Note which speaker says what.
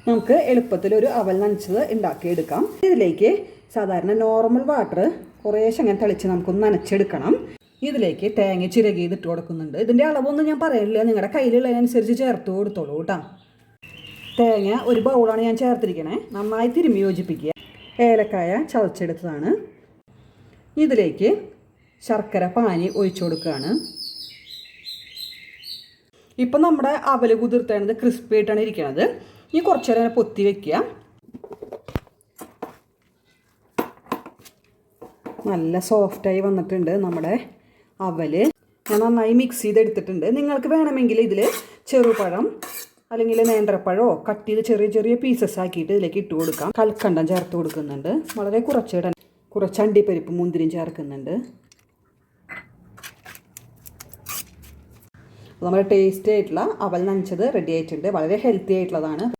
Speaker 1: നമുക്ക് എളുപ്പത്തിൽ ഒരു അവൽ നനച്ചത് ഉണ്ടാക്കിയെടുക്കാം. ഇതിലേക്ക് സാധാരണ നോർമൽ വാട്ടർ കുറേശ്ശെ അങ്ങനെ തെളിച്ച് നമുക്കൊന്ന് നനച്ചെടുക്കണം. ഇതിലേക്ക് തേങ്ങ ചിരകിയത് ഇട്ട് കൊടുക്കുന്നുണ്ട്. ഇതിൻ്റെ അളവൊന്നും ഞാൻ പറയില്ല, നിങ്ങളുടെ കയ്യിലുള്ളതിനനുസരിച്ച് ചേർത്ത് കൊടുത്തോളൂ കേട്ടോ. തേങ്ങ ഒരു ബൗളാണ് ഞാൻ ചേർത്തിരിക്കണേ. നന്നായി തിരുമ്മി യോജിപ്പിക്കുക. ഏലക്കായ ചതച്ചെടുത്തതാണ്. ഇതിലേക്ക് ശർക്കര പാനി ഒഴിച്ചു കൊടുക്കുകയാണ്. ഇപ്പം നമ്മുടെ അവൽ കുതിർത്തേണ്ടത് ക്രിസ്പി ആയിട്ടാണ് ഇരിക്കുന്നത്. ഇനി കുറച്ച് നേരം പൊത്തി വയ്ക്കുക. നല്ല സോഫ്റ്റായി വന്നിട്ടുണ്ട് നമ്മുടെ അവൽ. ഞാൻ നന്നായി മിക്സ് ചെയ്തെടുത്തിട്ടുണ്ട്. നിങ്ങൾക്ക് വേണമെങ്കിൽ ഇതിൽ ചെറുപഴം അല്ലെങ്കിൽ നേന്ത്രപ്പഴമോ കട്ട് ചെയ്ത് ചെറിയ ചെറിയ പീസസ് ആക്കിയിട്ട് ഇതിലേക്ക് ഇട്ട് കൊടുക്കാം. കൽക്കണ്ടം ചേർത്ത് കൊടുക്കുന്നുണ്ട്. വളരെ കുറച്ച് അണ്ടിപ്പരിപ്പ് മുന്തിരിയും ചേർക്കുന്നുണ്ട്. നമ്മുടെ ടേസ്റ്റി ആയിട്ടുള്ള അവൽ നനച്ചത് റെഡി ആയിട്ടുണ്ട്. വളരെ ഹെൽത്തി ആയിട്ടുള്ളതാണ്.